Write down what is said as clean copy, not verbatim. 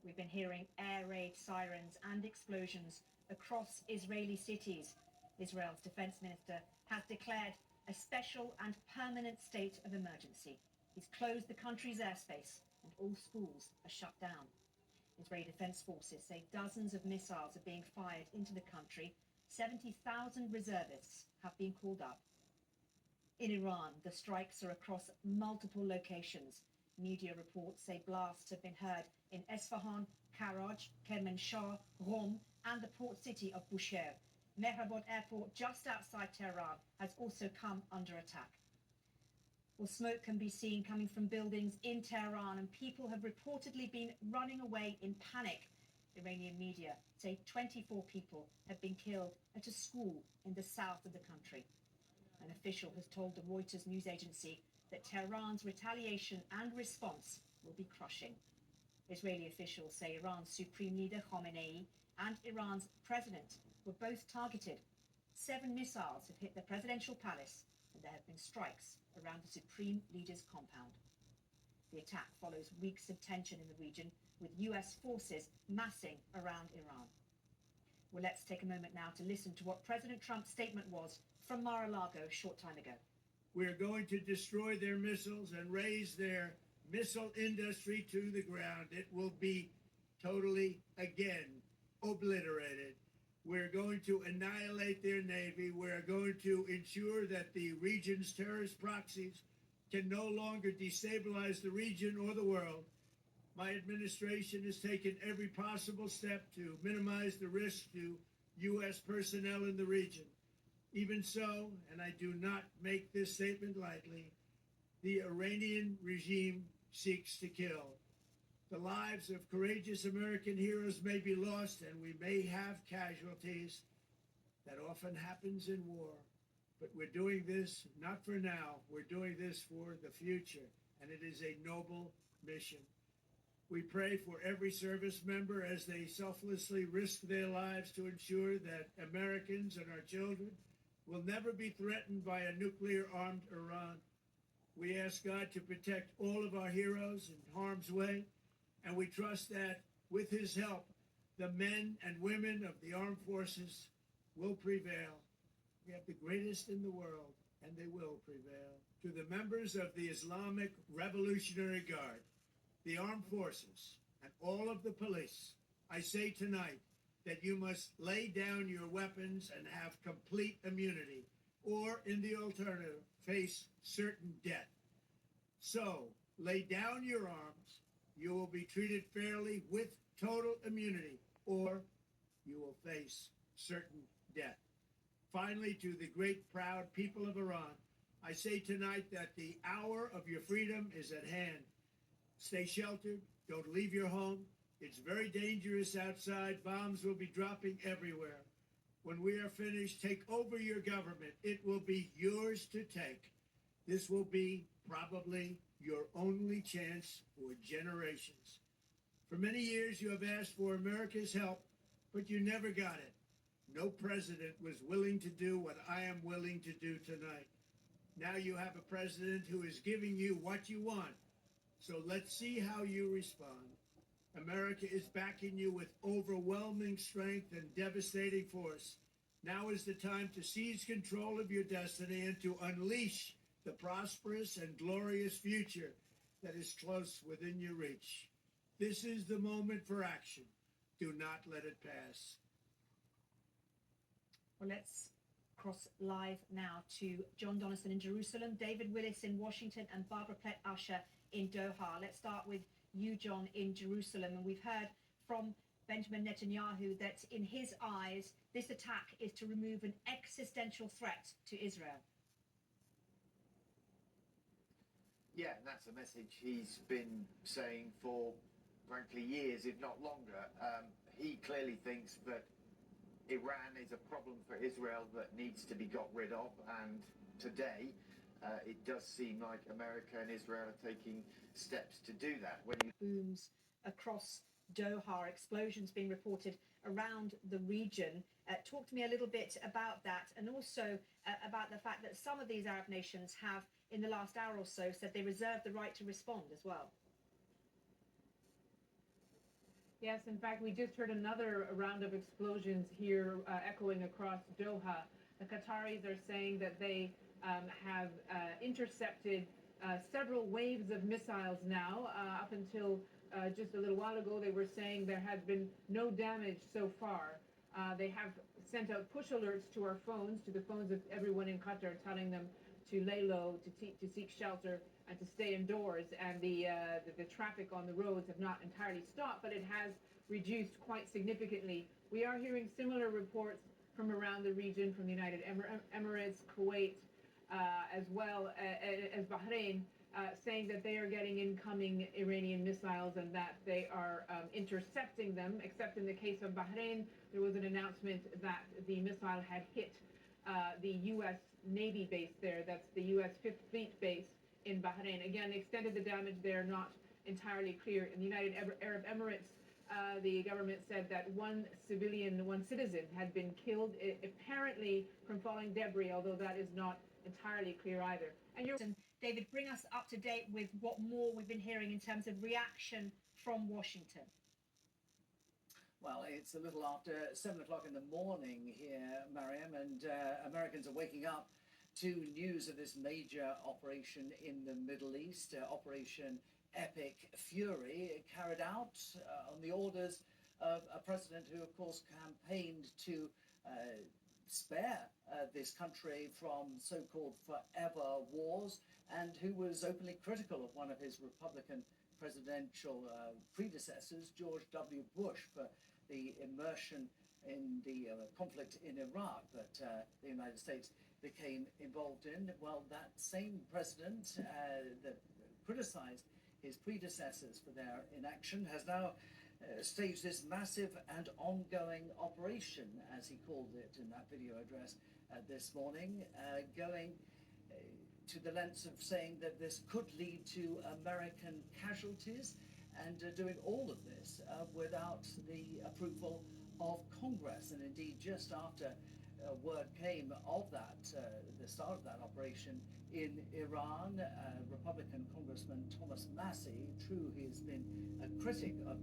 We've been hearing air raid sirens and explosions across Israeli cities. Israel's defense minister has declared a special and permanent state of emergency. He's closed the country's airspace and all schools are shut down. Israeli defense forces say dozens of missiles are being fired into the country. 70,000 reservists have been called up. In Iran, the strikes are across multiple locations. Media reports say blasts have been heard in Esfahan, Karaj, Kermanshah, Qom, and the port city of Bushehr. Mehrabad Airport, just outside Tehran, has also come under attack. Well, smoke can be seen coming from buildings in Tehran, and people have reportedly been running away in panic. Iranian media say 24 people have been killed at a school in the south of the country. An official has told the Reuters news agency that Tehran's retaliation and response will be crushing. Israeli officials say Iran's supreme leader Khamenei and Iran's president were both targeted. 7 missiles have hit the presidential palace, and there have been strikes around the supreme leader's compound. The attack follows weeks of tension in the region, with US forces massing around Iran. Well, let's take a moment now to listen to what President Trump's statement was from Mar-a-Lago a short time ago. We're going to destroy their missiles and raise their missile industry to the ground. It will be totally, again, obliterated. We're going to annihilate their navy. We're going to ensure that the region's terrorist proxies can no longer destabilize the region or the world. My administration has taken every possible step to minimize the risk to U.S. personnel in the region. Even so, and I do not make this statement lightly, the Iranian regime seeks to kill. The lives of courageous American heroes may be lost, and we may have casualties. That often happens in war. But we're doing this not for now. We're doing this for the future, and it is a noble mission. We pray for every service member as they selflessly risk their lives to ensure that Americans and our children will never be threatened by a nuclear-armed Iran. We ask God to protect all of our heroes in harm's way, and we trust that with his help, the men and women of the armed forces will prevail. We have the greatest in the world, and they will prevail. To the members of the Islamic Revolutionary Guard, the armed forces, and all of the police, I say tonight that you must lay down your weapons and have complete immunity, or in the alternative, face certain death. So, lay down your arms. You will be treated fairly with total immunity, or you will face certain death. Finally, to the great, proud people of Iran, I say tonight that the hour of your freedom is at hand. Stay sheltered. Don't leave your home. It's very dangerous outside. Bombs will be dropping everywhere. When we are finished, take over your government. It will be yours to take. This will be probably your only chance for generations. For many years, you have asked for America's help, but you never got it. No president was willing to do what I am willing to do tonight. Now you have a president who is giving you what you want. So let's see how you respond. America is backing you with overwhelming strength and devastating force. Now is the time to seize control of your destiny and to unleash the prosperous and glorious future that is close within your reach. This is the moment for action. Do not let it pass. Well, let's cross live now to John Donison in Jerusalem, David Willis in Washington, and Barbara Plett-Usher in Doha. Let's start with you, John, in Jerusalem. And we've heard from Benjamin Netanyahu that in his eyes, this attack is to remove an existential threat to Israel. Yeah, and that's a message he's been saying for, frankly, years, if not longer. He clearly thinks that Iran is a problem for Israel that needs to be got rid of, and today it does seem like America and Israel are taking steps to do that. When you booms across Doha, explosions being reported around the region. Talk to me a little bit about that, and also about the fact that some of these Arab nations have, in the last hour or so, said they reserve the right to respond as well. Yes, in fact, we just heard another round of explosions here echoing across Doha. The Qataris are saying that they have intercepted several waves of missiles now. Up until just a little while ago, they were saying there had been no damage so far. They have sent out push alerts to our phones, to the phones of everyone in Qatar, telling them to lay low, to seek shelter, and to stay indoors. And the traffic on the roads have not entirely stopped, but it has reduced quite significantly. We are hearing similar reports from around the region, from the United Emirates, Kuwait, as well as Bahrain, saying that they are getting incoming Iranian missiles and that they are intercepting them. Except in the case of Bahrain, there was an announcement that the missile had hit the U.S. Navy base there. That's the U.S. Fifth Fleet base in Bahrain. Again, the extent of the damage there not entirely clear. In the United Arab Emirates, the government said that one citizen had been killed, apparently from falling debris, although that is not entirely clear either. And David, bring us up to date with what more we've been hearing in terms of reaction from Washington. Well, it's a little after 7 o'clock in the morning here, Mariam, and Americans are waking up to news of this major operation in the Middle East, Operation Epic Fury, carried out on the orders of a president who, of course, campaigned to spare this country from so-called forever wars, and who was openly critical of one of his Republican presidential predecessors, George W. Bush, for the immersion in the conflict in Iraq that the United States became involved in. Well, that same president that criticized his predecessors for their inaction has now staged this massive and ongoing operation, as he called it in that video address this morning, going to the lengths of saying that this could lead to American casualties, and doing all of this without the approval of Congress. And indeed, just after word came of that, the start of that operation in Iran, Republican Congressman Thomas Massie, true, he has been a critic of